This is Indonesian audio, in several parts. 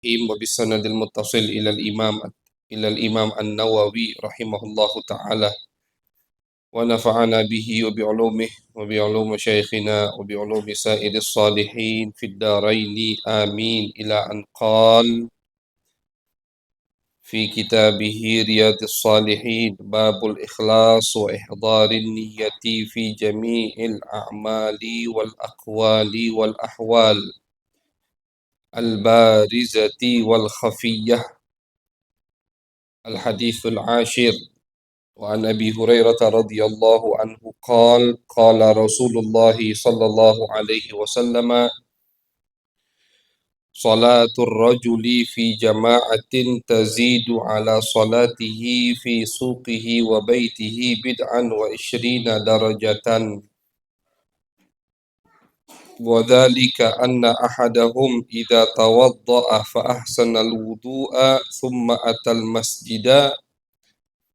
وبالسند المتصل إلى الإمام النووي رحمه الله تعالى ونفعنا به وبعلومه وبعلوم شيخنا وبعلوم سائر الصالحين في الدارين آمين إلى أن قال في كتابه رياض الصالحين باب الإخلاص وإحضار النية في جميع الأعمال والأقوال والأحوال البارزة والخفية. الحديث العاشر وعن أبي هريرة رضي الله عنه قال قال رسول الله صلى الله عليه وسلم صلاة الرجل في جماعة تزيد على صلاته في سوقه وبيته بدعا وعشرين درجة وذلك أن أحدهم إذا توضأ فأحسن الوضوء ثم أتى المسجد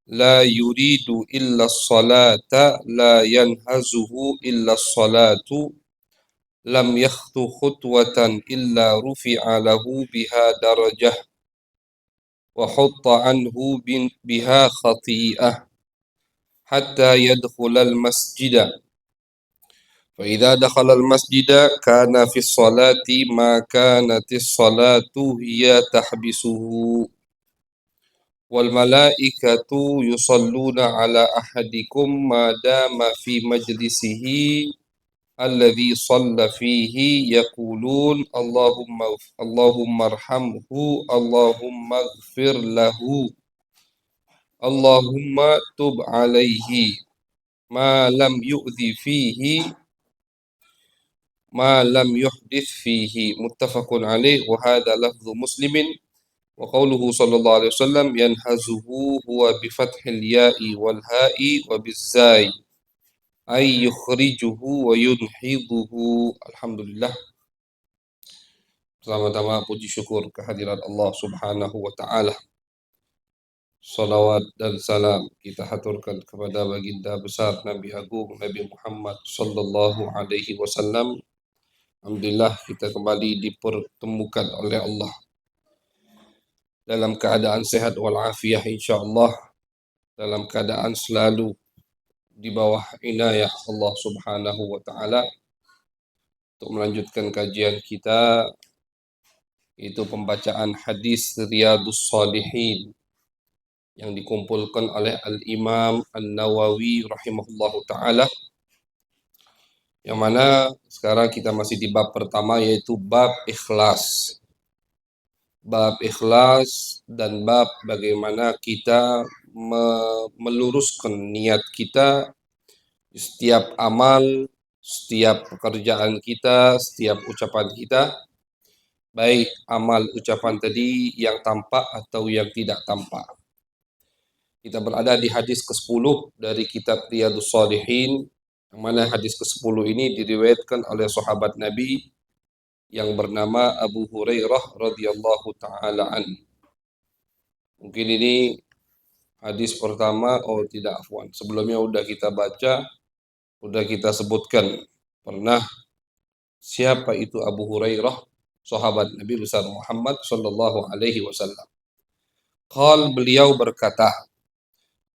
لا يريد إلا الصلاة لا ينهزه إلا الصلاة لم يخطو خطوة إلا رفع له بها درجة وحط عنه بها خطيئة حتى يدخل المسجد فإذا دخل المسجد كان في الصلاة ما كانت الصلاة هي تحبسه والملائكة يصلون على أحدكم ما دام في مجلسه الذي صلى فيه يقولون اللهم ارحمه اللهم اغفر له اللهم تب عليه ما لم يؤذي فيه ما لم يحدث فيه متفق عليه وهذا لفظ مسلم. وقوله صلى الله عليه وسلم ينهزه هو بفتح الياء والهاء وبالزاي أي يخرجه وينهضه. Alhamdulillah. Pertama-tama puji syukur kehadirat Allah Subhanahu wa taala. Salawat dan salam kita haturkan kepada baginda besar Nabi Agung Nabi Muhammad sallallahu alaihi wasallam. Alhamdulillah kita kembali dipertemukan oleh Allah dalam keadaan sehat walafiat insyaallah, dalam keadaan selalu di bawah inayah Allah Subhanahu wa taala untuk melanjutkan kajian kita, itu pembacaan hadis Riyadhus Shalihin yang dikumpulkan oleh Al-Imam An-Nawawi rahimahullahu taala, yang mana sekarang kita masih di bab pertama, yaitu bab ikhlas. Bab ikhlas dan bab bagaimana kita meluruskan niat kita di setiap amal, setiap pekerjaan kita, setiap ucapan kita, baik amal ucapan tadi yang tampak atau yang tidak tampak. Kita berada di hadis ke-10 dari kitab Riyadhus Shalihin, yang mana hadis ke-10 ini diriwayatkan oleh sahabat Nabi yang bernama Abu Hurairah radhiyallahu taala an. Mungkin ini hadis pertama, sebelumnya udah kita baca, udah kita sebutkan pernah siapa itu Abu Hurairah, sahabat Nabi besar Muhammad sallallahu alaihi wasallam. Beliau berkata,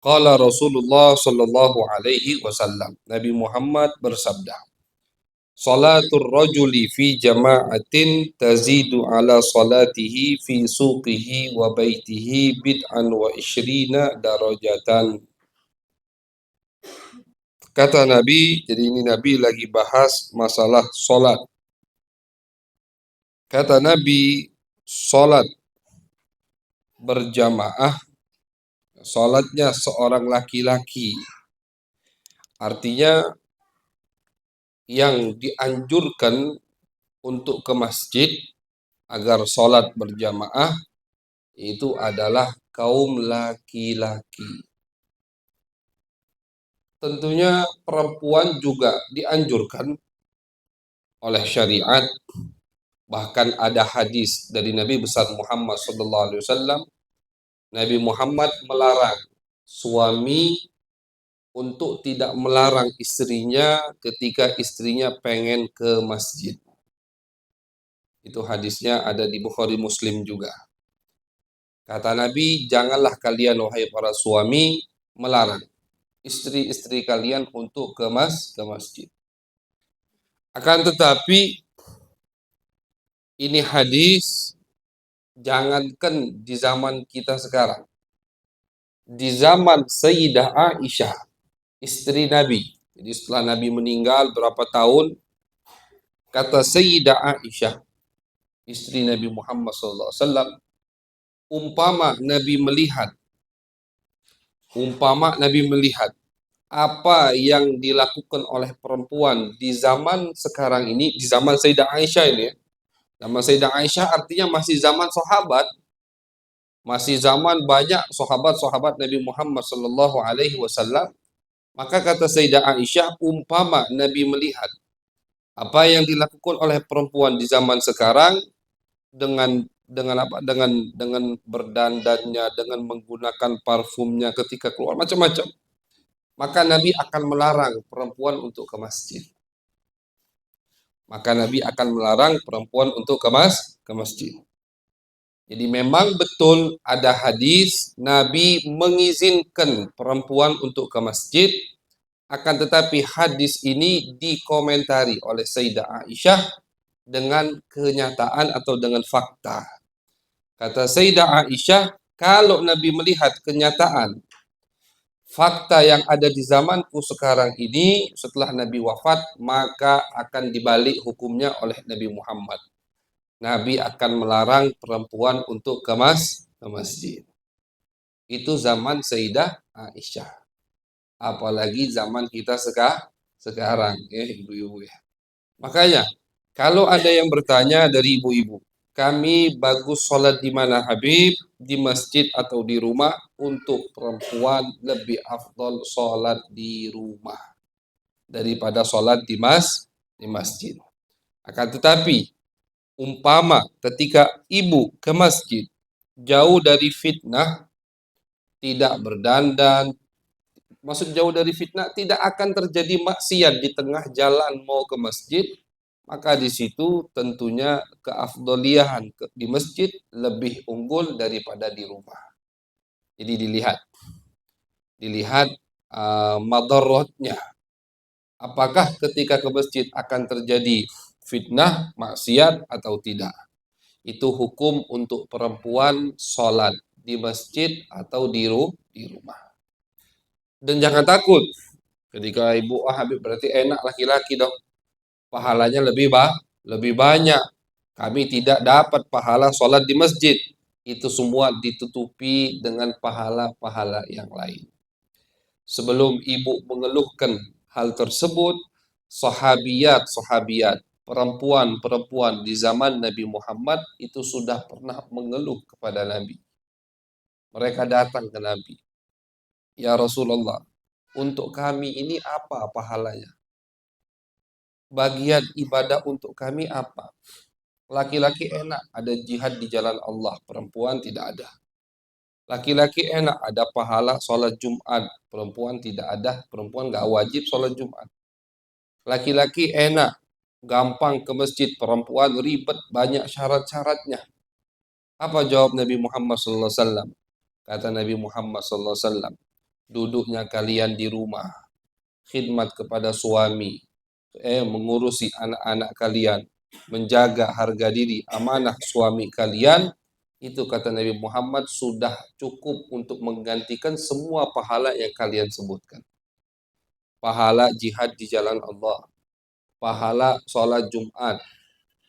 qala Rasulullah sallallahu alaihi wasallam, Nabi Muhammad bersabda, salatul rajuli fi jama'atin tazidu ala salatihi fi suqihi wa baitihi bid'an wa ishrina darajatan. Kata Nabi, jadi ini Nabi lagi bahas masalah salat. Kata Nabi, salat berjamaah, salatnya seorang laki-laki, artinya yang dianjurkan untuk ke masjid agar salat berjamaah itu adalah kaum laki-laki. Tentunya perempuan juga dianjurkan oleh syariat. Bahkan ada hadis dari Nabi besar Muhammad SAW. Nabi Muhammad melarang suami untuk tidak melarang istrinya ketika istrinya pengen ke masjid. Itu hadisnya ada di Bukhari Muslim juga. Kata Nabi, janganlah kalian wahai para suami melarang istri-istri kalian untuk ke masjid. Akan tetapi ini hadis jangankan di zaman kita sekarang. Di zaman Sayyidah Aisyah, istri Nabi. Jadi setelah Nabi meninggal berapa tahun, kata Sayyidah Aisyah, istri Nabi Muhammad SAW, umpama Nabi melihat apa yang dilakukan oleh perempuan di zaman sekarang ini, di zaman Sayyidah Aisyah ini, zaman Sayyidah Aisyah artinya masih zaman sahabat, masih zaman banyak sahabat-sahabat Nabi Muhammad SAW. Maka kata Sayyidah Aisyah, umpama Nabi melihat apa yang dilakukan oleh perempuan di zaman sekarang dengan apa? Dengan berdandannya, dengan menggunakan parfumnya ketika keluar macam-macam. Maka Nabi akan melarang perempuan untuk ke masjid. Maka Nabi akan melarang perempuan untuk ke masjid. Jadi memang betul ada hadis Nabi mengizinkan perempuan untuk ke masjid, akan tetapi hadis ini dikomentari oleh Sayyidah Aisyah dengan kenyataan atau dengan fakta. Kata Sayyidah Aisyah, kalau Nabi melihat kenyataan fakta yang ada di zamanku sekarang ini setelah Nabi wafat, maka akan dibalik hukumnya oleh Nabi Muhammad. Nabi akan melarang perempuan untuk ke masjid. Itu zaman Sayyidah Aisyah. Apalagi zaman kita sekarang, ya ibu-ibu ya. Makanya, kalau ada yang bertanya dari ibu-ibu, kami bagus sholat di mana Habib, di masjid atau di rumah? Untuk perempuan lebih afdol sholat di rumah daripada sholat di masjid. Akan tetapi, umpama ketika ibu ke masjid, jauh dari fitnah, tidak berdandan, maksud jauh dari fitnah, tidak akan terjadi maksiat di tengah jalan mau ke masjid, maka di situ tentunya keafdolian di masjid lebih unggul daripada di rumah. Jadi dilihat madaratnya. Apakah ketika ke masjid akan terjadi fitnah, maksiat atau tidak? Itu hukum untuk perempuan sholat di masjid atau di rumah. Dan jangan takut ketika ibu Habib berarti enak laki-laki dong. Pahalanya lebih banyak. Kami tidak dapat pahala sholat di masjid. Itu semua ditutupi dengan pahala-pahala yang lain. Sebelum ibu mengeluhkan hal tersebut, sahabiat, perempuan-perempuan di zaman Nabi Muhammad itu sudah pernah mengeluh kepada Nabi. Mereka datang ke Nabi. Ya Rasulullah, untuk kami ini apa pahalanya? Bagian ibadah untuk kami apa? Laki-laki enak, ada jihad di jalan Allah, perempuan tidak ada. Laki-laki enak, ada pahala sholat Jumat, perempuan tidak ada, perempuan nggak wajib sholat Jumat. Laki-laki enak, gampang ke masjid, perempuan ribet, banyak syarat-syaratnya. Apa jawab Nabi Muhammad SAW? Kata Nabi Muhammad SAW, duduknya kalian di rumah, khidmat kepada suami, mengurusi anak-anak kalian, menjaga harga diri, amanah suami kalian, itu kata Nabi Muhammad sudah cukup untuk menggantikan semua pahala yang kalian sebutkan. Pahala jihad di jalan Allah, pahala sholat Jumat,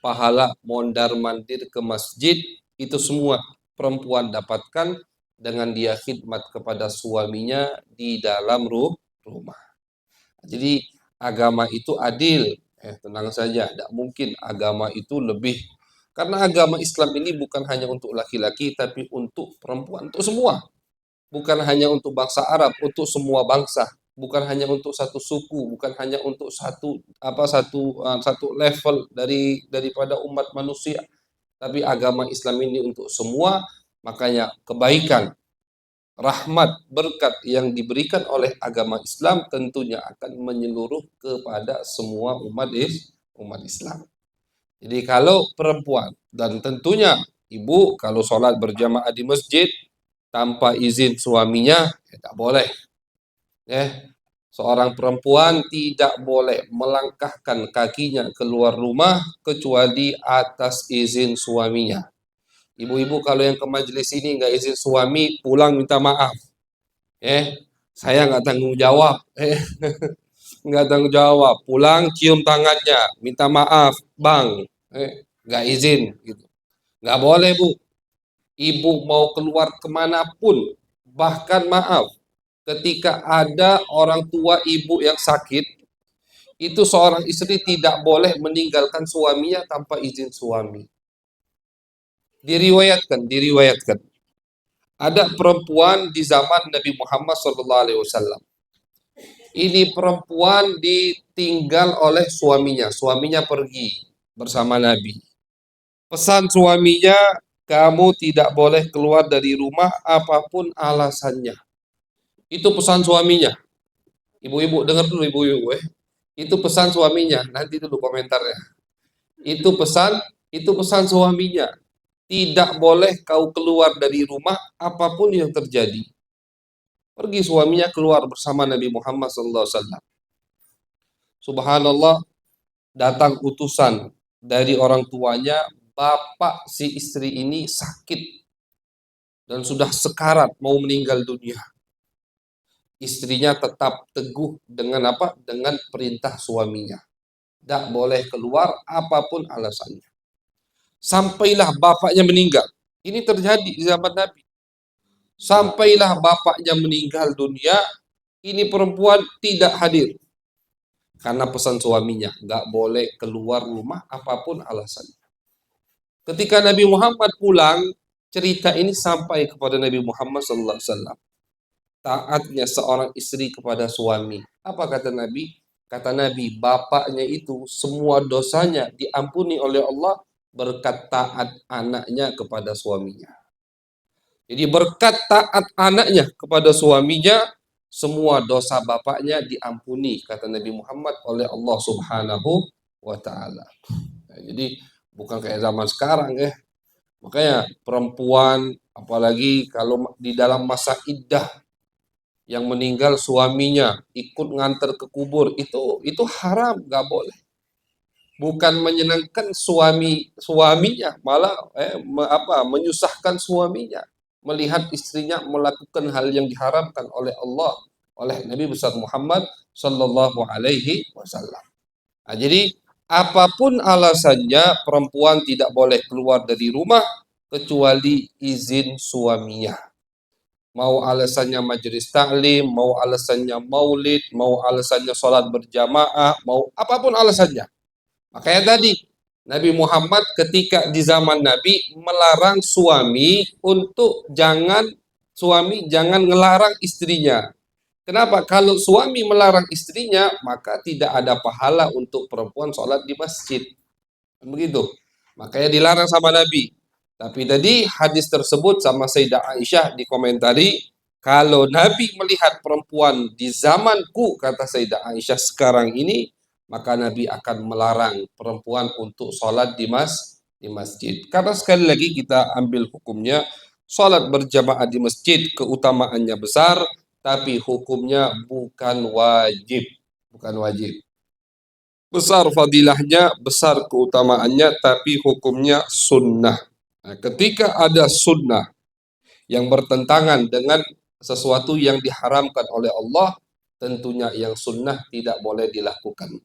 pahala mondar-mandir ke masjid, itu semua perempuan dapatkan dengan dia khidmat kepada suaminya di dalam rumah. Jadi agama itu adil. Tenang saja, tidak mungkin agama itu lebih. Karena agama Islam ini bukan hanya untuk laki-laki, tapi untuk perempuan, untuk semua. Bukan hanya untuk bangsa Arab, untuk semua bangsa. Bukan hanya untuk satu suku, bukan hanya untuk satu level daripada umat manusia. Tapi agama Islam ini untuk semua. Makanya kebaikan, rahmat, berkat yang diberikan oleh agama Islam tentunya akan menyeluruh kepada semua umat Islam. Jadi kalau perempuan, dan tentunya ibu kalau sholat berjamaah di masjid tanpa izin suaminya, ya tak boleh. Ya. Seorang perempuan tidak boleh melangkahkan kakinya keluar rumah kecuali atas izin suaminya. Ibu-ibu kalau yang ke majelis ini nggak izin suami, pulang minta maaf. Saya nggak tanggung jawab. Nggak tanggung jawab. Pulang cium tangannya, minta maaf, bang. Nggak izin. Gitu. Nggak boleh bu. Ibu mau keluar kemanapun, bahkan maaf, ketika ada orang tua ibu yang sakit, itu seorang istri tidak boleh meninggalkan suaminya tanpa izin suami. Diriwayatkan. Ada perempuan di zaman Nabi Muhammad SAW. Ini perempuan ditinggal oleh suaminya. Suaminya pergi bersama Nabi. Pesan suaminya, kamu tidak boleh keluar dari rumah apapun alasannya. Itu pesan suaminya. Ibu-ibu, dengar dulu ibu-ibu. Itu pesan suaminya. Nanti dulu komentarnya. Itu pesan suaminya. Tidak boleh kau keluar dari rumah apapun yang terjadi. Pergi suaminya keluar bersama Nabi Muhammad SAW. Subhanallah, datang utusan dari orang tuanya, bapak si istri ini sakit dan sudah sekarat mau meninggal dunia. Istrinya tetap teguh dengan apa? Dengan perintah suaminya. Tidak boleh keluar apapun alasannya. Sampailah bapaknya meninggal. Ini terjadi di zaman Nabi. Sampailah bapaknya meninggal dunia, ini perempuan tidak hadir. Karena pesan suaminya, nggak boleh keluar rumah apapun alasannya. Ketika Nabi Muhammad pulang, cerita ini sampai kepada Nabi Muhammad SAW. Taatnya seorang istri kepada suami. Apa kata Nabi? Kata Nabi, bapaknya itu semua dosanya diampuni oleh Allah berkat taat anaknya kepada suaminya. Jadi berkat taat anaknya kepada suaminya, semua dosa bapaknya diampuni, kata Nabi Muhammad, oleh Allah Subhanahu wa Ta'ala. Jadi bukan kayak zaman sekarang ya. Makanya perempuan, apalagi kalau di dalam masa iddah, yang meninggal suaminya ikut nganter ke kubur, itu haram, nggak boleh. Bukan menyenangkan suaminya, malah menyusahkan suaminya melihat istrinya melakukan hal yang diharamkan oleh Allah, oleh Nabi besar Muhammad Sallallahu Alaihi Wasallam. Nah, jadi apapun alasannya, perempuan tidak boleh keluar dari rumah kecuali izin suaminya. Mau alasannya majelis taklim, mau alasannya maulid, mau alasannya sholat berjamaah, mau apapun alasannya. Makanya tadi Nabi Muhammad ketika di zaman Nabi melarang suami jangan ngelarang istrinya. Kenapa? Kalau suami melarang istrinya, maka tidak ada pahala untuk perempuan sholat di masjid. Begitu. Makanya dilarang sama Nabi. Tapi tadi hadis tersebut sama Sayyidah Aisyah dikomentari, kalau Nabi melihat perempuan di zamanku, kata Sayyidah Aisyah sekarang ini, maka Nabi akan melarang perempuan untuk sholat di masjid. Karena sekali lagi kita ambil hukumnya, sholat berjamaah di masjid keutamaannya besar, tapi hukumnya bukan wajib. Bukan wajib. Besar fadilahnya, besar keutamaannya, tapi hukumnya sunnah. Nah, ketika ada sunnah yang bertentangan dengan sesuatu yang diharamkan oleh Allah, tentunya yang sunnah tidak boleh dilakukan.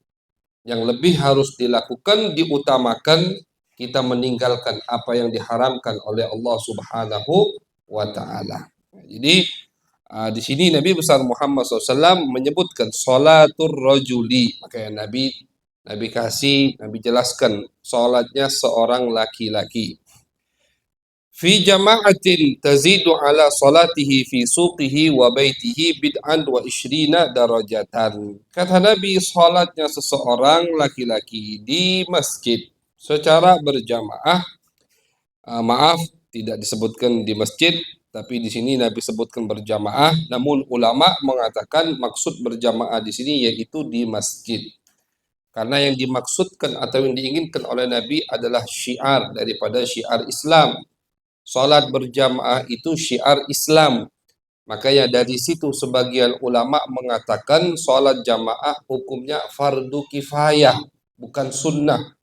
Yang lebih harus dilakukan, diutamakan, kita meninggalkan apa yang diharamkan oleh Allah Subhanahu wa Ta'ala. Jadi di sini Nabi besar Muhammad SAW menyebutkan sholatur rajuli. Makanya Nabi jelaskan sholatnya seorang laki-laki. Fi jama'atin tazidu ala salatihi fi suqihi wa baitihi bid'an wa ishrina darajatan. Kata Nabi, sholatnya seseorang laki-laki di masjid secara berjamaah, maaf, tidak disebutkan di masjid, tapi di sini Nabi sebutkan berjamaah. Namun ulama mengatakan maksud berjamaah di sini yaitu di masjid. Karena yang dimaksudkan atau yang diinginkan oleh Nabi adalah syiar daripada syiar Islam. Salat berjamaah itu syiar Islam. Makanya dari situ sebagian ulama mengatakan salat jamaah hukumnya fardu kifayah, bukan sunnah.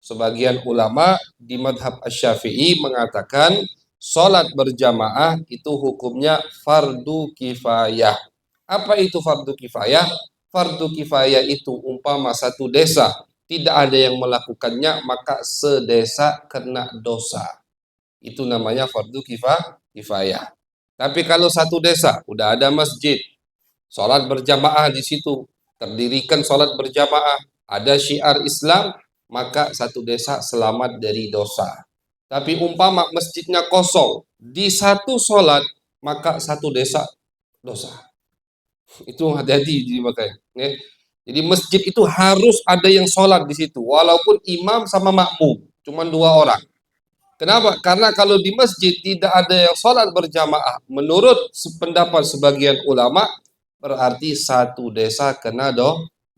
Sebagian ulama di madhab Asy-Syafi'i mengatakan salat berjamaah itu hukumnya fardu kifayah. Apa itu fardu kifayah? Fardu kifayah itu umpama satu desa tidak ada yang melakukannya, maka sedesa kena dosa. Itu namanya fardu kifayah. Tapi kalau satu desa udah ada masjid, sholat berjamaah di situ, terdirikan sholat berjamaah, ada syiar Islam, maka satu desa selamat dari dosa. Tapi umpama masjidnya kosong, di satu sholat, maka satu desa dosa. Itu hati-hati dipakai. Ya. Jadi masjid itu harus ada yang sholat di situ, walaupun imam sama makmum, cuma 2 orang. Kenapa? Karena kalau di masjid tidak ada yang sholat berjamaah, menurut pendapat sebagian ulama, berarti satu desa kena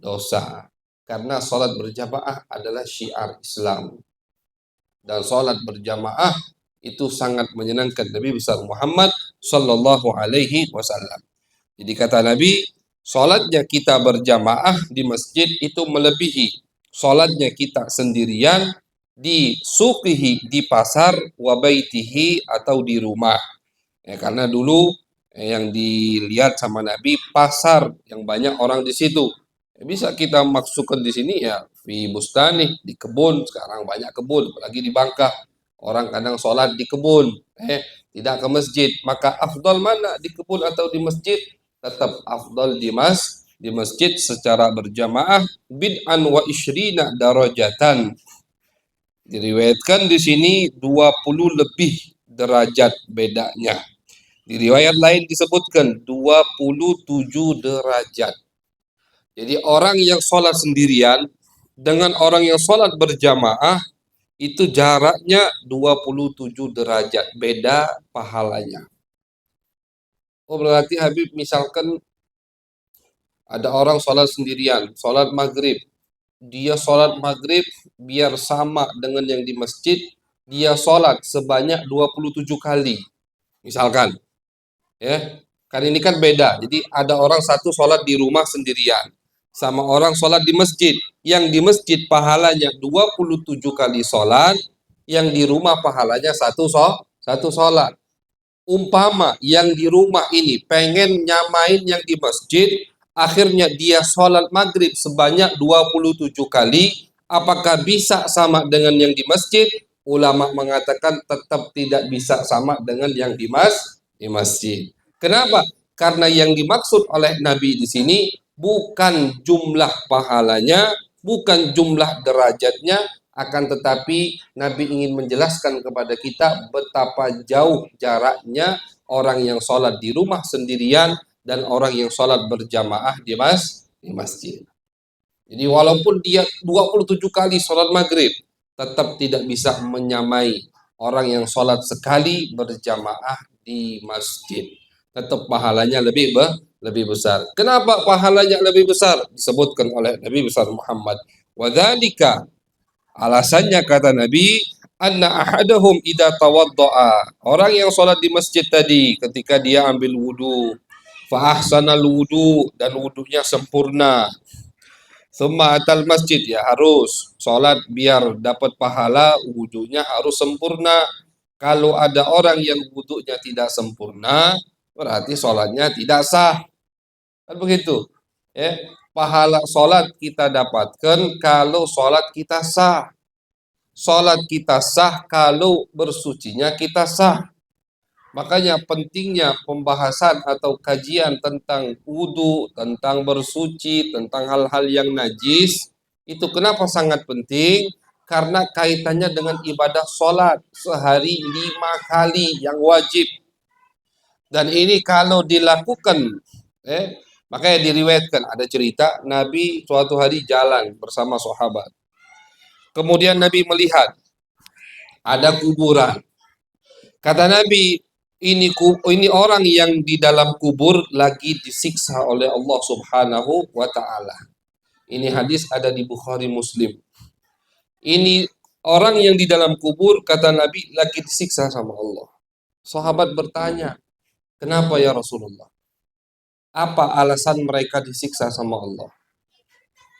dosa. Karena sholat berjamaah adalah syiar Islam. Dan sholat berjamaah itu sangat menyenangkan Nabi besar Muhammad Sallallahu Alaihi Wasallam. Jadi kata Nabi, sholatnya kita berjamaah di masjid itu melebihi sholatnya kita sendirian di suqihi, di pasar, wabaitihi, atau di rumah. Ya, karena dulu yang dilihat sama Nabi pasar yang banyak orang di situ. Ya, bisa kita masukkan di sini ya fi bustani, di kebun. Sekarang banyak kebun, apalagi di Bangka. Orang kadang sholat di kebun, tidak ke masjid. Maka afdal mana, di kebun atau di masjid? Tetap afdal di masjid secara berjamaah bid'an wa isyrina darajatan. Diriwayatkan di sini 20 lebih derajat bedanya. Di riwayat lain disebutkan 27 derajat. Jadi orang yang sholat sendirian dengan orang yang sholat berjamaah itu jaraknya 27 derajat beda pahalanya. Oh berarti Habib misalkan ada orang sholat sendirian, sholat maghrib. Dia sholat maghrib biar sama dengan yang di masjid, dia sholat sebanyak 27 kali. Misalkan, ya, kan ini kan beda. Jadi ada orang satu sholat di rumah sendirian, sama orang sholat di masjid. Yang di masjid pahalanya 27 kali sholat, yang di rumah pahalanya satu sholat. Umpama yang di rumah ini pengen nyamain yang di masjid, akhirnya dia sholat maghrib sebanyak 27 kali, apakah bisa sama dengan yang di masjid? Ulama mengatakan tetap tidak bisa sama dengan yang di masjid. Kenapa? Karena yang dimaksud oleh Nabi di sini bukan jumlah pahalanya, bukan jumlah derajatnya, akan tetapi Nabi ingin menjelaskan kepada kita betapa jauh jaraknya orang yang sholat di rumah sendirian dan orang yang sholat berjamaah di masjid. Jadi walaupun dia 27 kali sholat maghrib, tetap tidak bisa menyamai orang yang sholat sekali berjamaah di masjid. Tetap pahalanya lebih besar. Kenapa pahalanya lebih besar? Disebutkan oleh Nabi besar Muhammad. Wadzalika, alasannya kata Nabi, anna ahadahum idza tawaddaa. Orang yang sholat di masjid tadi ketika dia ambil wudu, fa ahsanal wudu, dan wudunya sempurna. Summa atal masjid, ya harus sholat biar dapat pahala, wudunya harus sempurna. Kalau ada orang yang wudunya tidak sempurna, berarti sholatnya tidak sah. Kan begitu. Ya, pahala sholat kita dapatkan kalau sholat kita sah. Sholat kita sah kalau bersucinya kita sah. Makanya pentingnya pembahasan atau kajian tentang wudu, tentang bersuci, tentang hal-hal yang najis. Itu kenapa sangat penting? Karena kaitannya dengan ibadah sholat sehari 5 kali yang wajib. Dan ini kalau dilakukan, makanya diriwayatkan ada cerita Nabi suatu hari jalan bersama sahabat. Kemudian Nabi melihat ada kuburan. Kata Nabi, ini orang yang di dalam kubur lagi disiksa oleh Allah Subhanahu wa taala. Ini hadis ada di Bukhari Muslim. Ini orang yang di dalam kubur, kata Nabi, lagi disiksa sama Allah. Sahabat bertanya, kenapa ya Rasulullah? Apa alasan mereka disiksa sama Allah?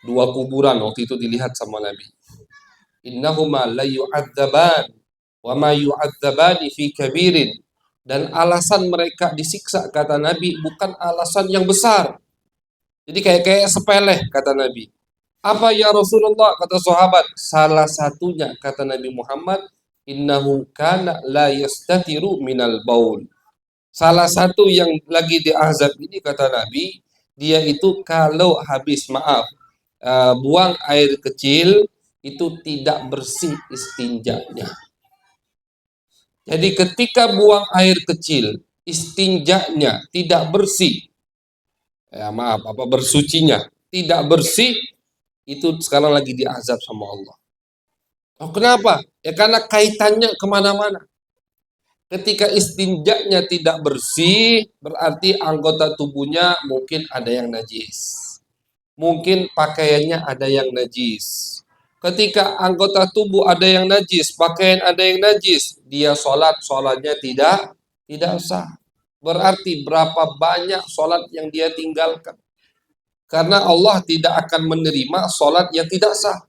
Dua kuburan waktu itu dilihat sama Nabi. Innahuma la yu'adzaban wa ma yu'adzabani fi kabirin. Dan alasan mereka disiksa, kata Nabi, bukan alasan yang besar. Jadi kayak sepele, kata Nabi. Apa ya Rasulullah? Kata sahabat. Salah satunya, kata Nabi Muhammad, innahu kana la yastatiru minal baul. Salah satu yang lagi diazab ini, kata Nabi, dia itu kalau habis buang air kecil itu tidak bersih istinjanya. Jadi ketika buang air kecil istinjanya tidak bersih, bersucinya tidak bersih, itu sekarang lagi diazab sama Allah. Oh, kenapa? Ya karena kaitannya kemana-mana. Ketika istinjanya tidak bersih, berarti anggota tubuhnya mungkin ada yang najis. Mungkin pakaiannya ada yang najis. Ketika anggota tubuh ada yang najis, pakaian ada yang najis, dia sholatnya tidak sah. Berarti berapa banyak sholat yang dia tinggalkan. Karena Allah tidak akan menerima sholat yang tidak sah.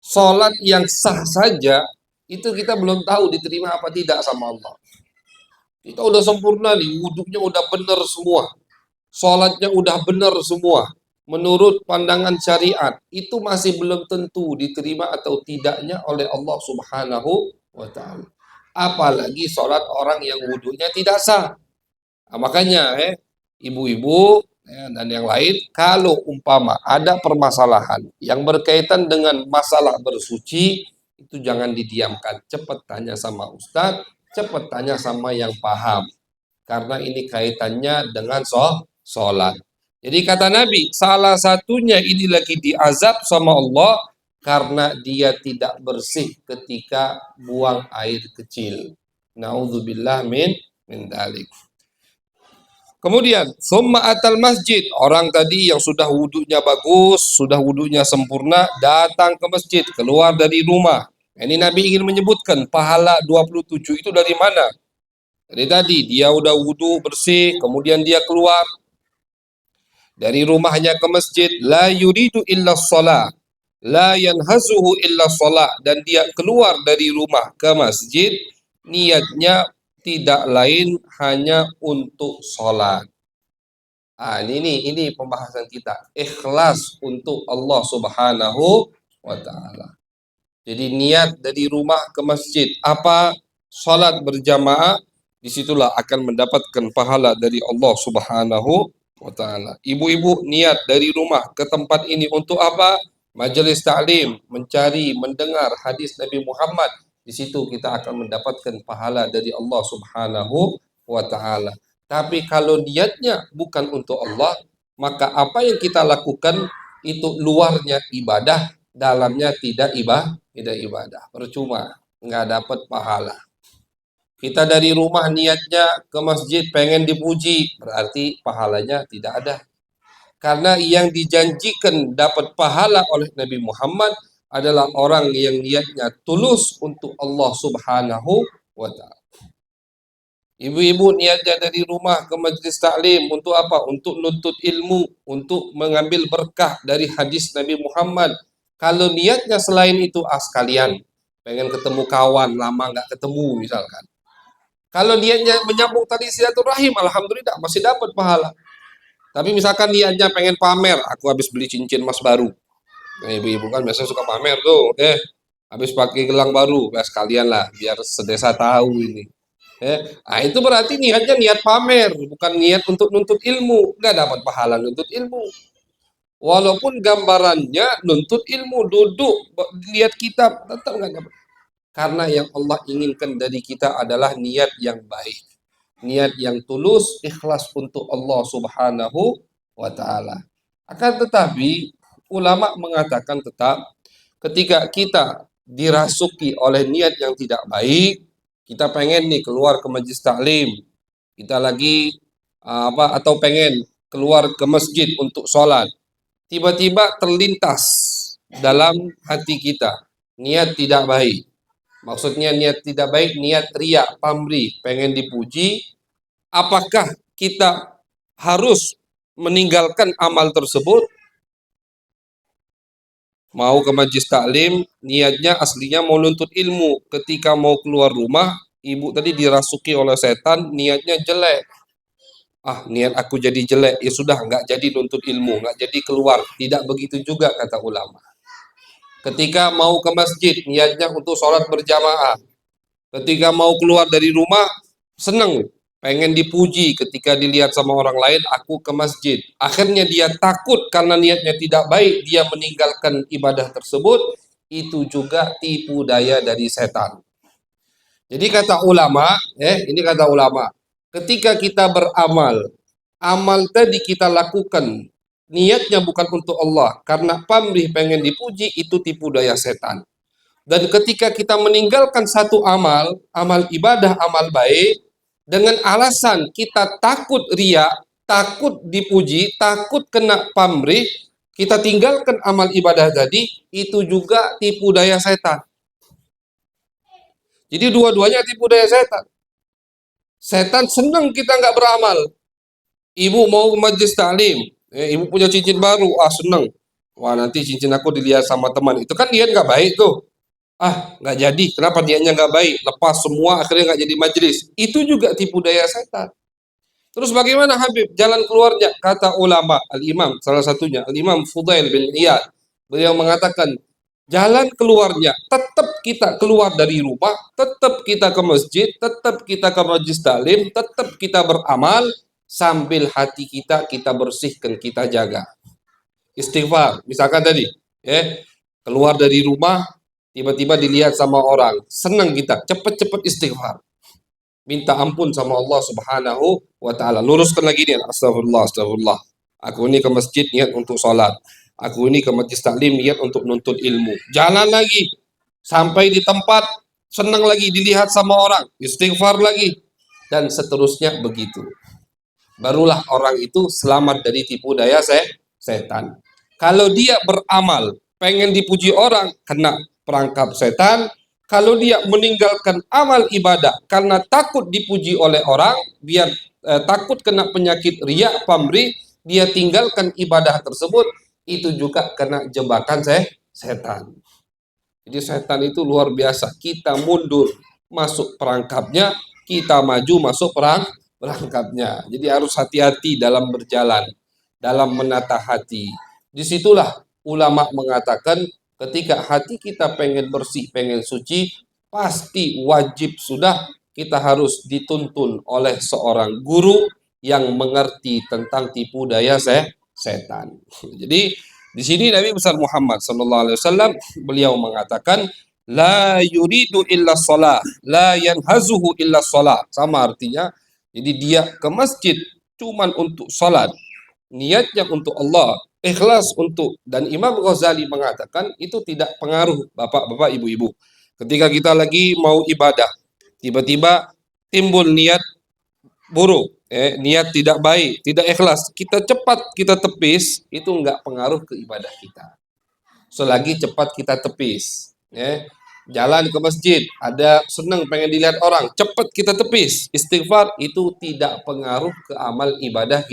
Sholat yang sah saja, itu kita belum tahu diterima apa tidak sama Allah. Kita udah sempurna nih, wudhunya udah benar semua. Sholatnya udah benar semua. Menurut pandangan syariat, itu masih belum tentu diterima atau tidaknya oleh Allah Subhanahu wa ta'ala. Apalagi sholat orang yang wudhunya tidak sah. Nah, makanya ibu-ibu dan yang lain, kalau umpama ada permasalahan yang berkaitan dengan masalah bersuci, itu jangan didiamkan. Cepat tanya sama ustadz, cepat tanya sama yang paham. Karena ini kaitannya dengan sholat. Jadi kata Nabi, salah satunya ini lagi diazab sama Allah karena dia tidak bersih ketika buang air kecil. Nauzubillah min dalik. Kemudian, summa atal masjid. Orang tadi yang sudah wudhunya bagus, sudah wudhunya sempurna, datang ke masjid, keluar dari rumah. Ini Nabi ingin menyebutkan pahala 27 itu dari mana? Dari tadi, dia udah wudhu bersih, kemudian dia keluar dari rumahnya ke masjid, la yuridu illa shalah, la yanhazuhu illa shalah, dan dia keluar dari rumah ke masjid, niatnya tidak lain hanya untuk sholat. Ini pembahasan kita, ikhlas untuk Allah Subhanahu wa ta'ala. Jadi niat dari rumah ke masjid, apa? Sholat berjamaah, disitulah akan mendapatkan pahala dari Allah Subhanahu wa ta'ala. Ibu-ibu niat dari rumah ke tempat ini untuk apa? Majelis ta'lim, mencari, mendengar hadis Nabi Muhammad. Di situ kita akan mendapatkan pahala dari Allah Subhanahu wa ta'ala. Tapi kalau niatnya bukan untuk Allah, maka apa yang kita lakukan itu luarnya ibadah, dalamnya tidak ibadah. Percuma, nggak dapat pahala. Kita dari rumah niatnya ke masjid pengen dipuji, berarti pahalanya tidak ada. Karena yang dijanjikan dapat pahala oleh Nabi Muhammad adalah orang yang niatnya tulus untuk Allah Subhanahu wa ta'ala. Ibu-ibu niatnya dari rumah ke majlis taklim untuk apa? Untuk nuntut ilmu, untuk mengambil berkah dari hadis Nabi Muhammad. Kalau niatnya selain itu, sekalian pengen ketemu kawan, lama nggak ketemu misalkan. Kalau niatnya menyambung tali silaturahim, alhamdulillah masih dapat pahala. Tapi misalkan niatnya pengen pamer, aku habis beli cincin emas baru. Nah, ibu-ibu kan biasanya suka pamer tuh, habis pakai gelang baru, sekalian lah biar sedesa tahu ini. Itu berarti niatnya niat pamer, bukan niat untuk nuntut ilmu, nggak dapat pahala nuntut ilmu. Walaupun gambarannya nuntut ilmu, duduk lihat kitab, tetap nggak dapat. Karena yang Allah inginkan dari kita adalah niat yang baik, niat yang tulus, ikhlas untuk Allah Subhanahu wa ta'ala. Akan tetapi ulama mengatakan tetap ketika kita dirasuki oleh niat yang tidak baik, kita pengen nih keluar ke majlis taklim, kita lagi atau pengen keluar ke masjid untuk sholat, tiba-tiba terlintas dalam hati kita niat tidak baik. Maksudnya niat tidak baik, niat riak, pamrih, pengen dipuji. Apakah kita harus meninggalkan amal tersebut? Mau ke majlis taklim, niatnya aslinya mau nuntut ilmu. Ketika mau keluar rumah, ibu tadi dirasuki oleh setan, niatnya jelek. Ah, niat aku jadi jelek, ya sudah, nggak jadi nuntut ilmu, nggak jadi keluar. Tidak begitu juga kata ulama. Ketika mau ke masjid, niatnya untuk sholat berjamaah. Ketika mau keluar dari rumah, senang, pengen dipuji ketika dilihat sama orang lain, aku ke masjid. Akhirnya dia takut karena niatnya tidak baik, dia meninggalkan ibadah tersebut. Itu juga tipu daya dari setan. Jadi kata ulama, ini kata ulama, ketika kita beramal, amal tadi kita lakukan, niatnya bukan untuk Allah, karena pamrih pengen dipuji, itu tipu daya setan. Dan ketika kita meninggalkan satu amal, amal ibadah, amal baik, dengan alasan kita takut riya, takut dipuji, takut kena pamrih, kita tinggalkan amal ibadah tadi, itu juga tipu daya setan. Jadi dua-duanya tipu daya setan. Setan senang kita nggak beramal. Ibu mau ke majlis taklim, ibu punya cincin baru, senang. Wah, nanti cincin aku dilihat sama teman. Itu kan dia nggak baik tuh. Nggak jadi. Kenapa dianya nggak baik? Lepas semua, akhirnya nggak jadi majelis. Itu juga tipu daya setan. Terus bagaimana Habib? Jalan keluarnya? Kata ulama, Al-Imam, salah satunya, Al-Imam Fudail bin Iyad. Beliau mengatakan, jalan keluarnya, tetap kita keluar dari rumah, tetap kita ke masjid, tetap kita ke majelis taklim, tetap kita beramal, sambil hati kita bersihkan, kita jaga. Istighfar, misalkan tadi, keluar dari rumah, tiba-tiba dilihat sama orang, senang kita, cepet-cepet istighfar, minta ampun sama Allah Subhanahu wa taala. Luruskan lagi nih, astagfirullah, astagfirullah. Aku ini ke masjid niat untuk sholat. Aku ini ke majlis taklim niat untuk nuntut ilmu. Jalan lagi sampai di tempat, senang lagi dilihat sama orang, istighfar lagi, dan seterusnya begitu. Barulah orang itu selamat dari tipu daya setan. Kalau dia beramal pengen dipuji orang, kena perangkap setan. Kalau dia meninggalkan amal ibadah karena takut dipuji oleh orang, biar takut kena penyakit riya, pamrih, dia tinggalkan ibadah tersebut, itu juga kena jebakan setan. Jadi setan itu luar biasa. Kita mundur masuk perangkapnya, kita maju masuk perangkapnya. Jadi harus hati-hati dalam berjalan, dalam menata hati. Disitulah ulama mengatakan, ketika hati kita pengen bersih, pengen suci, pasti wajib sudah kita harus dituntun oleh seorang guru yang mengerti tentang tipu daya setan. Jadi di sini Nabi besar Muhammad sallallahu alaihi wasallam beliau mengatakan, la yuridu illa shalah, la yanhazuhu illa shalah. Sama artinya, jadi dia ke masjid cuman untuk salat, niatnya untuk Allah, ikhlas untuk. Dan Imam Ghazali mengatakan itu tidak pengaruh bapak-bapak, ibu-ibu. Ketika kita lagi mau ibadah, tiba-tiba timbul niat buruk, niat tidak baik, tidak ikhlas, kita cepat kita tepis, itu enggak pengaruh ke ibadah kita. Selagi cepat kita tepis, jalan ke masjid, ada senang pengen dilihat orang, cepat kita tepis, istighfar, itu tidak pengaruh ke amal ibadah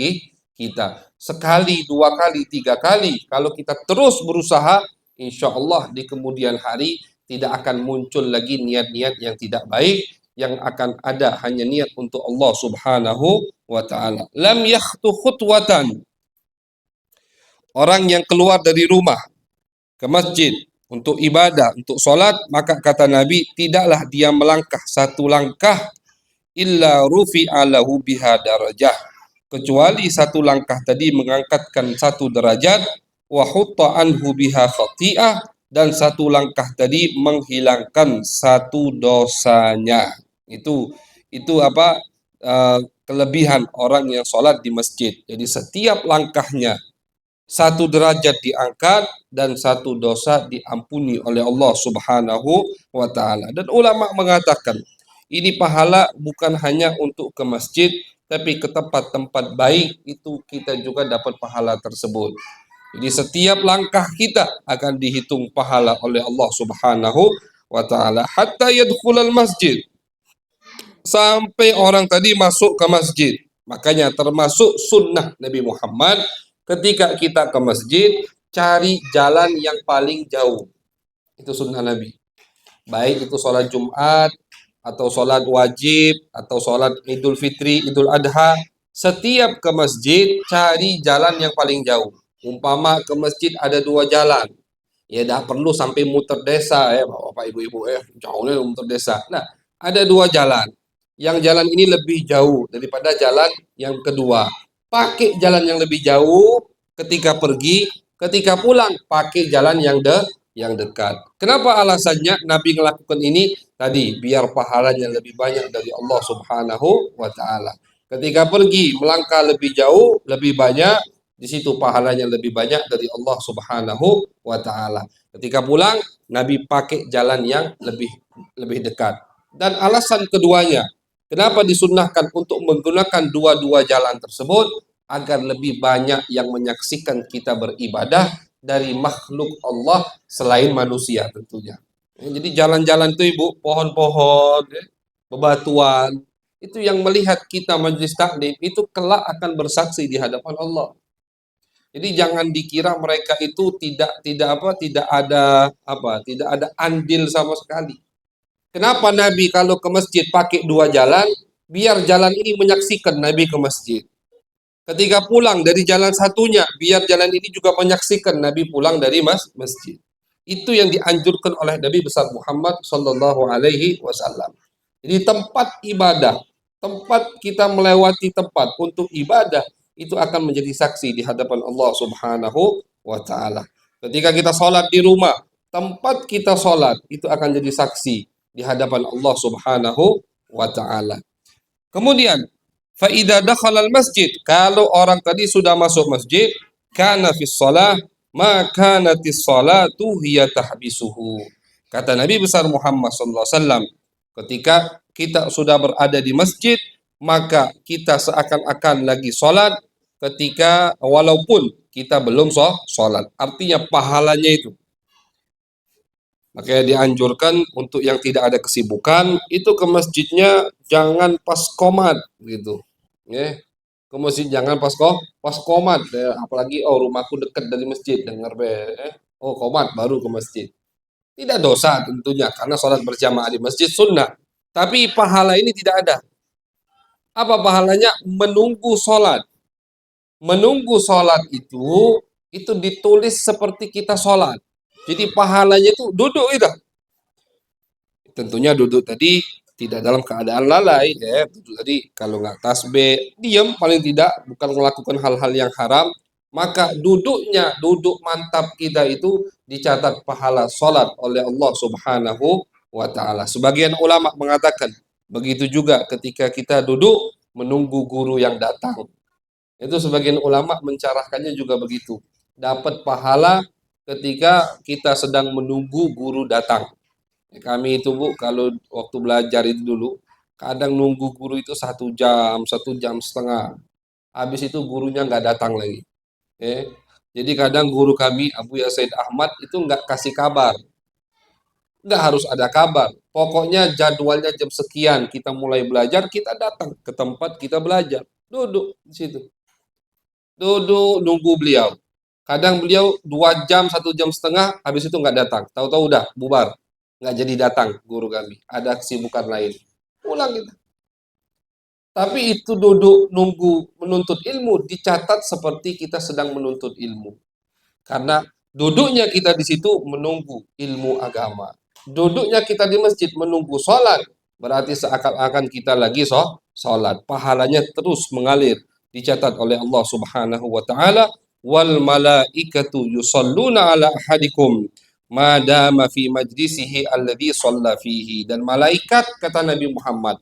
kita. Sekali, dua kali, tiga kali, kalau kita terus berusaha, insya Allah di kemudian hari tidak akan muncul lagi niat-niat yang tidak baik, yang akan ada hanya niat untuk Allah Subhanahu wa taala. Lam yakhtu khutwatan. Orang yang keluar dari rumah ke masjid untuk ibadah, untuk sholat, maka kata Nabi, tidaklah dia melangkah satu langkah illa rufi'a lahu biha darajah, kecuali satu langkah tadi mengangkatkan satu derajat, wa hutta anhu biha khati'ah, dan satu langkah tadi menghilangkan satu dosanya. Itu apa kelebihan orang yang sholat di masjid. Jadi setiap langkahnya satu derajat diangkat dan satu dosa diampuni oleh Allah Subhanahu wa taala. Dan ulama mengatakan, ini pahala bukan hanya untuk ke masjid, tapi ke tempat-tempat baik itu kita juga dapat pahala tersebut. Jadi setiap langkah kita akan dihitung pahala oleh Allah Subhanahu wa taala hatta yadkhulal masjid, sampai orang tadi masuk ke masjid. Makanya termasuk sunnah Nabi Muhammad, ketika kita ke masjid cari jalan yang paling jauh. Itu sunnah Nabi. Baik itu sholat Jumat, atau sholat wajib, atau sholat Idul Fitri, Idul Adha. Setiap ke masjid cari jalan yang paling jauh. Umpama ke masjid ada 2 jalan, ya dah perlu sampai muter desa ya bapak ibu-ibu ya, jauhnya muter desa. Nah, ada 2 jalan. Yang jalan ini lebih jauh daripada jalan yang kedua. Pakai jalan yang lebih jauh ketika pergi, ketika pulang pakai jalan yang dekat. Kenapa alasannya Nabi melakukan ini? Tadi biar pahalanya lebih banyak dari Allah Subhanahu wa taala. Ketika pergi melangkah lebih jauh, lebih banyak, di situ pahalanya lebih banyak dari Allah Subhanahu wa taala. Ketika pulang, Nabi pakai jalan yang lebih dekat. Dan alasan keduanya, kenapa disunnahkan untuk menggunakan dua-dua jalan tersebut? Agar lebih banyak yang menyaksikan kita beribadah dari makhluk Allah selain manusia tentunya. Jadi jalan-jalan itu ibu, pohon-pohon, bebatuan, itu yang melihat kita majlis taklim itu kelak akan bersaksi di hadapan Allah. Jadi jangan dikira mereka itu tidak ada andil sama sekali. Kenapa Nabi kalau ke masjid pakai 2 jalan? Biar jalan ini menyaksikan Nabi ke masjid. Ketika pulang dari jalan satunya, biar jalan ini juga menyaksikan Nabi pulang dari masjid. Itu yang dianjurkan oleh Nabi besar Muhammad Sallallahu Alaihi Wasallam. Jadi tempat ibadah, tempat kita melewati tempat untuk ibadah, itu akan menjadi saksi di hadapan Allah Subhanahu wa taala. Ketika kita sholat di rumah, tempat kita sholat itu akan jadi saksi di hadapan Allah Subhanahu wa taala. Kemudian, fa idza dakhala masjid, kalau orang tadi sudah masuk masjid, kana fis shalah ma kanatis salatu hiya tahbisuhu. Kata Nabi besar Muhammad sallallahu alaihi wasallam, ketika kita sudah berada di masjid, maka kita seakan-akan lagi sholat ketika walaupun kita belum sholat. Artinya pahalanya itu. Makanya dianjurkan untuk yang tidak ada kesibukan itu ke masjidnya jangan pas qomat gitu. Ya. Ke masjid jangan pas qomat ya. Apalagi rumahku dekat dari masjid, dengar be. Qomat baru ke masjid. Tidak dosa tentunya karena sholat berjamaah di masjid sunnah. Tapi pahala ini tidak ada. Apa pahalanya? Menunggu sholat. Menunggu sholat itu ditulis seperti kita sholat. Jadi pahalanya itu duduk itu. Tentunya duduk tadi tidak dalam keadaan lalai ya. Duduk tadi kalau nggak tasbih, diam paling tidak, bukan melakukan hal-hal yang haram, maka duduk mantap kita itu dicatat pahala sholat oleh Allah Subhanahu wa taala. Sebagian ulama mengatakan begitu juga ketika kita duduk menunggu guru yang datang. Itu sebagian ulama mencarahkannya juga begitu. Dapat pahala ketika kita sedang menunggu guru datang. Kami itu Bu, kalau waktu belajar itu dulu, kadang nunggu guru itu 1 jam, 1 jam setengah. Habis itu gurunya nggak datang lagi. Jadi kadang guru kami, Abu Ya Said Ahmad, itu nggak kasih kabar. Nggak harus ada kabar. Pokoknya jadwalnya jam sekian, kita mulai belajar, kita datang ke tempat kita belajar. Duduk di situ. Duduk nunggu beliau. Kadang beliau 2 jam, 1 jam setengah, habis itu nggak datang. Tahu-tahu udah bubar, nggak jadi datang guru kami. Ada kesibukan lain. Pulang kita. Tapi itu duduk nunggu menuntut ilmu dicatat seperti kita sedang menuntut ilmu. Karena duduknya kita di situ menunggu ilmu agama. Duduknya kita di masjid menunggu sholat. Berarti seakan-akan kita lagi sholat. Pahalanya terus mengalir. Dicatat oleh Allah Subhanahu wa taala, wal malaikatu yusalluna ala ahadikum madama fi majlisihi alladhi shalla fihi. Dan malaikat, kata Nabi Muhammad,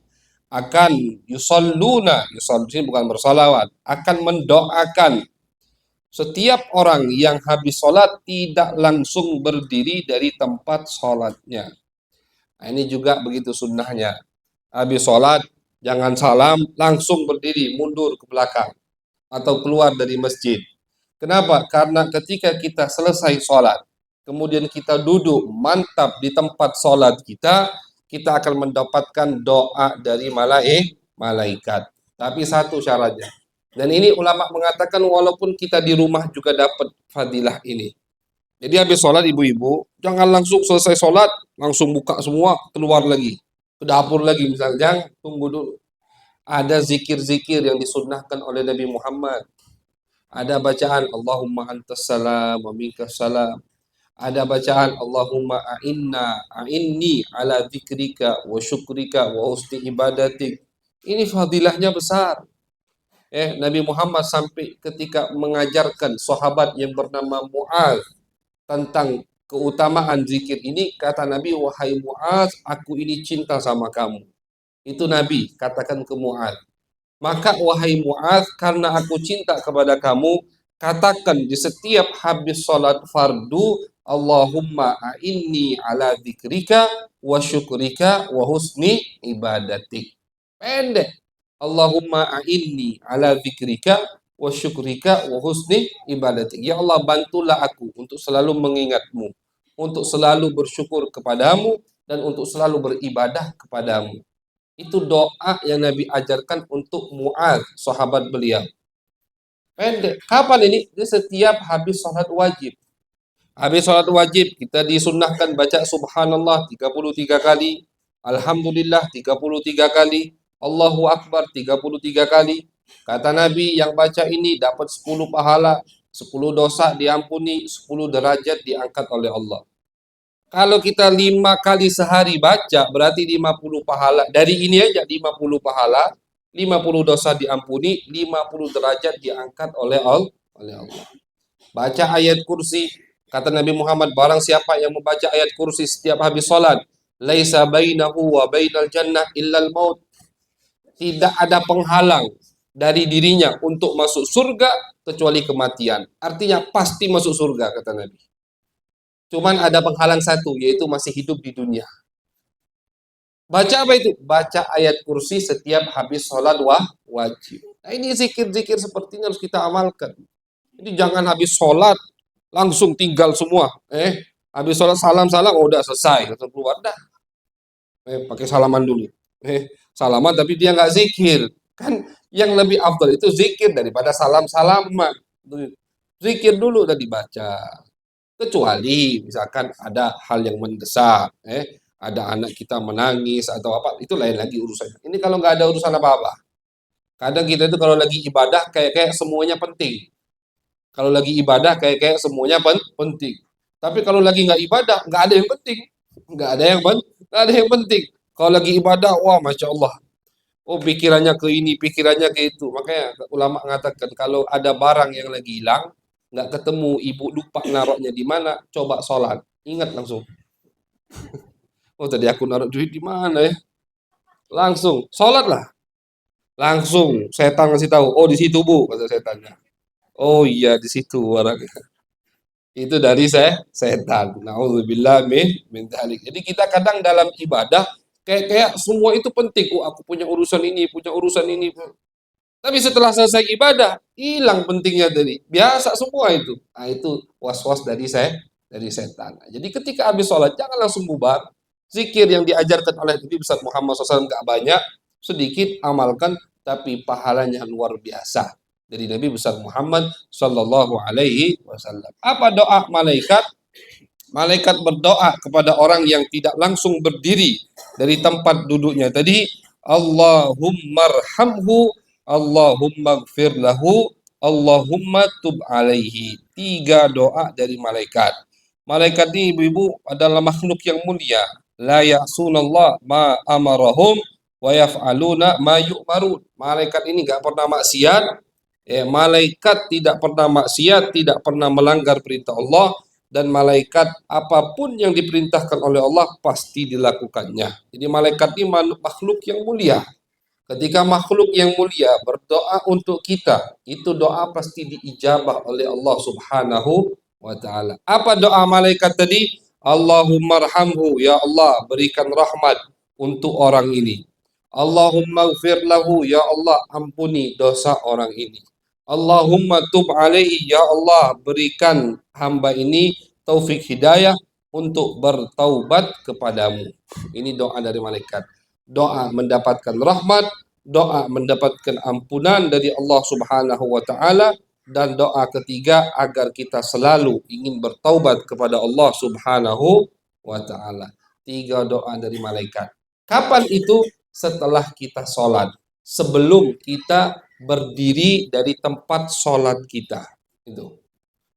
akan yusalluna, sini bukan bersalawat, akan mendoakan setiap orang yang habis sholat tidak langsung berdiri dari tempat sholatnya. Nah, ini juga begitu sunnahnya. Habis sholat jangan salam, langsung berdiri, mundur ke belakang atau keluar dari masjid. Kenapa? Karena ketika kita selesai sholat, kemudian kita duduk mantap di tempat sholat kita, kita akan mendapatkan doa dari malaikat. Tapi satu syaratnya. Dan ini ulama mengatakan walaupun kita di rumah juga dapat fadilah ini. Jadi habis sholat ibu-ibu, jangan langsung selesai sholat, langsung buka semua, keluar lagi. Ke dapur lagi misalnya, jangan, tunggu dulu. Ada zikir-zikir yang disunnahkan oleh Nabi Muhammad. Ada bacaan Allahumma antas salam wa minkas salam. Ada bacaan Allahumma a'inni ala dzikrika wa syukrika wa husni ibadatik. Ini fadilahnya besar. Nabi Muhammad sampai ketika mengajarkan sahabat yang bernama Mu'adz tentang keutamaan zikir ini, kata Nabi, wahai Mu'adz, aku ini cinta sama kamu. Itu Nabi katakan ke Mu'adz. Maka wahai Mu'adz, karena aku cinta kepada kamu, katakan di setiap habis sholat fardu, Allahumma a'inni ala dzikrika wa syukrika wa husni ibadatik. Pendek. Allahumma a'inni ala dzikrika wa syukrika wa husni ibadatik. Ya Allah, bantulah aku untuk selalu mengingatmu, untuk selalu bersyukur kepadamu, dan untuk selalu beribadah kepadamu. Itu doa yang Nabi ajarkan untuk Mu'adz, sahabat beliau. Pendek. Kapan ini? Dia setiap habis sholat wajib. Habis sholat wajib, kita disunnahkan baca subhanallah 33 kali, alhamdulillah 33 kali, Allahu Akbar 33 kali. Kata Nabi, yang baca ini dapat 10 pahala, 10 dosa diampuni, 10 derajat diangkat oleh Allah. Kalau kita 5 kali sehari baca, berarti 50 pahala. Dari ini aja 50 pahala, 50 dosa diampuni, 50 derajat diangkat oleh Allah. Baca ayat kursi. Kata Nabi Muhammad, barang siapa yang membaca ayat kursi setiap habis sholat, laisa bainahu wa bainal jannah illal maut. Tidak ada penghalang dari dirinya untuk masuk surga kecuali kematian. Artinya pasti masuk surga, kata Nabi. Cuman ada penghalang satu, yaitu masih hidup di dunia. Baca apa itu? Baca ayat kursi setiap habis sholat wajib. Nah, ini zikir-zikir seperti ini harus kita amalkan. Jadi jangan habis sholat langsung tinggal semua. Habis sholat salam-salam, oh, udah selesai, langsung keluar dah. Pakai salaman dulu. Salaman tapi dia nggak zikir. Kan yang lebih afdal itu zikir daripada salam-salaman. Zikir dulu udah dibaca. Kecuali misalkan ada hal yang mendesak, ada anak kita menangis atau apa, itu lain lagi urusannya. Ini kalau nggak ada urusan apa-apa. Kadang kita itu kalau lagi ibadah kayak semuanya penting. Kalau lagi ibadah kayak semuanya penting. Tapi kalau lagi nggak ibadah, nggak ada yang penting. Nggak ada yang penting. Kalau lagi ibadah, wah Masya Allah. Oh, pikirannya ke ini, pikirannya ke itu. Makanya ulama mengatakan kalau ada barang yang lagi hilang, nggak ketemu, ibu lupa naruhnya di mana, coba sholat. Ingat langsung. Oh, tadi aku naruh duit di mana ya? Langsung, sholat lah. Langsung, setan ngasih tahu. Oh, di situ Bu, kata setannya. Oh iya, di situ orangnya. Itu dari setan. Nauzubillah min dzalik. Jadi kita kadang dalam ibadah kayak semua itu penting. Oh, aku punya urusan ini, punya urusan ini. Tapi setelah selesai ibadah, hilang pentingnya tadi. Biasa semua itu. Nah, itu was-was dari setan. Nah, jadi ketika habis sholat, jangan langsung bubar. Zikir yang diajarkan oleh Nabi besar Muhammad SAW nggak banyak, sedikit amalkan, tapi pahalanya luar biasa. Dari Nabi besar Muhammad Sallallahu Alaihi Wasallam. Apa doa malaikat? Malaikat berdoa kepada orang yang tidak langsung berdiri dari tempat duduknya tadi. Allahumma arhamhu, Allahumma gfir lahu, Allahumma tub alaihi. 3 doa dari malaikat. Malaikat ini ibu-ibu adalah makhluk yang mulia. La ya'sunallah ma amarahum wa yaf'aluna ma yu'marun. Malaikat ini gak pernah maksiat. Malaikat tidak pernah maksiat, tidak pernah melanggar perintah Allah, dan malaikat apapun yang diperintahkan oleh Allah pasti dilakukannya. Jadi malaikat ini makhluk yang mulia. Ketika makhluk yang mulia berdoa untuk kita, itu doa pasti diijabah oleh Allah Subhanahu wa ta'ala. Apa doa malaikat tadi? Allahumma arhamhu, ya Allah berikan rahmat untuk orang ini. Allahumma gfir lahu, ya Allah ampuni dosa orang ini. Allahumma tub alaihi, ya Allah berikan hamba ini taufik hidayah untuk bertaubat kepadamu. Ini doa dari malaikat. Doa mendapatkan rahmat, doa mendapatkan ampunan dari Allah Subhanahu wa taala, dan doa ketiga agar kita selalu ingin bertaubat kepada Allah Subhanahu wa taala. 3 doa dari malaikat. Kapan itu? Setelah kita sholat, sebelum kita berdiri dari tempat sholat kita. Itu.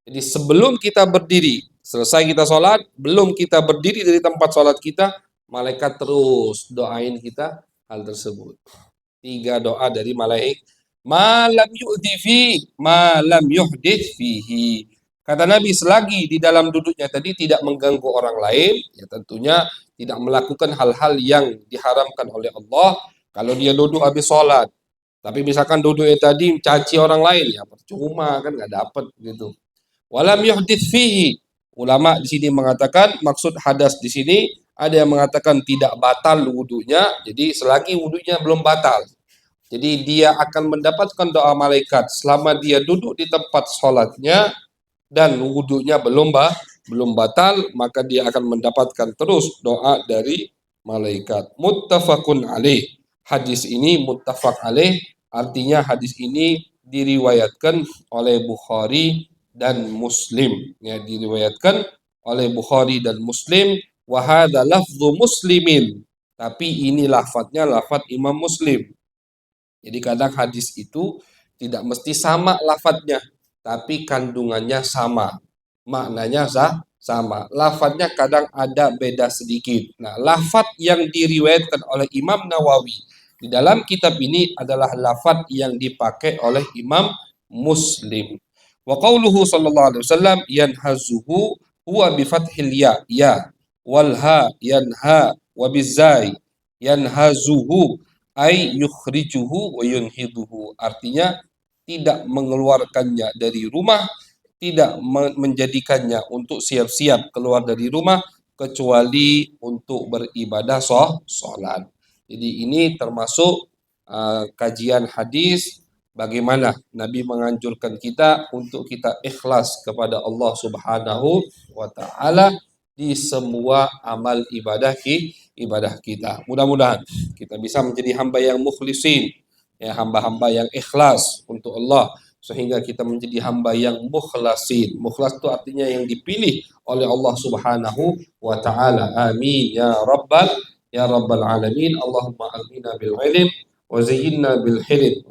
Jadi sebelum kita berdiri, selesai kita sholat, belum kita berdiri dari tempat sholat kita, malaikat terus doain kita hal tersebut. 3 doa dari malaikat. Malam yu'difi, malam yuhdith fihi. Kata Nabi, selagi di dalam duduknya tadi tidak mengganggu orang lain, ya tentunya tidak melakukan hal-hal yang diharamkan oleh Allah. Kalau dia duduk habis sholat, tapi misalkan duduknya tadi caci orang lain, ya percuma kan, nggak dapat gitu. Walam yuhdits fihi. Ulama di sini mengatakan maksud hadas di sini, ada yang mengatakan tidak batal wudunya, jadi selagi wudunya belum batal. Jadi dia akan mendapatkan doa malaikat selama dia duduk di tempat sholatnya dan wudunya belum batal, maka dia akan mendapatkan terus doa dari malaikat. Muttafaqun alaih. Hadis ini muttafaq alaih, artinya hadis ini diriwayatkan oleh Bukhari dan Muslim. Ya, diriwayatkan oleh Bukhari dan Muslim. Wa hadza lafdhu Muslimin. Tapi ini lafadznya lafadz Imam Muslim. Jadi kadang hadis itu tidak mesti sama lafadznya, tapi kandungannya sama, maknanya sama. Lafadznya kadang ada beda sedikit. Nah, lafadz yang diriwayatkan oleh Imam Nawawi di dalam kitab ini adalah lafadz yang dipakai oleh Imam Muslim. Wa qauluhu sallallahu alaihi wasallam yanhazuhu huwa bi fathil ya wal ha yanha wa bizai yanhazuhu ay yukhrijuhu wa yunhiduhu, artinya tidak mengeluarkannya dari rumah, tidak menjadikannya untuk siap-siap keluar dari rumah kecuali untuk beribadah sholat. Jadi ini termasuk kajian hadis bagaimana Nabi menganjurkan kita untuk kita ikhlas kepada Allah Subhanahu wa taala di semua amal ibadah kita. Mudah-mudahan kita bisa menjadi hamba yang mukhlisin, ya, hamba-hamba yang ikhlas untuk Allah, sehingga kita menjadi hamba yang mukhlasin. Mukhlas itu artinya yang dipilih oleh Allah Subhanahu wa taala. Amin ya rabbal alamin. Allahumma amina bil ilm wa zayyinna bil hilm.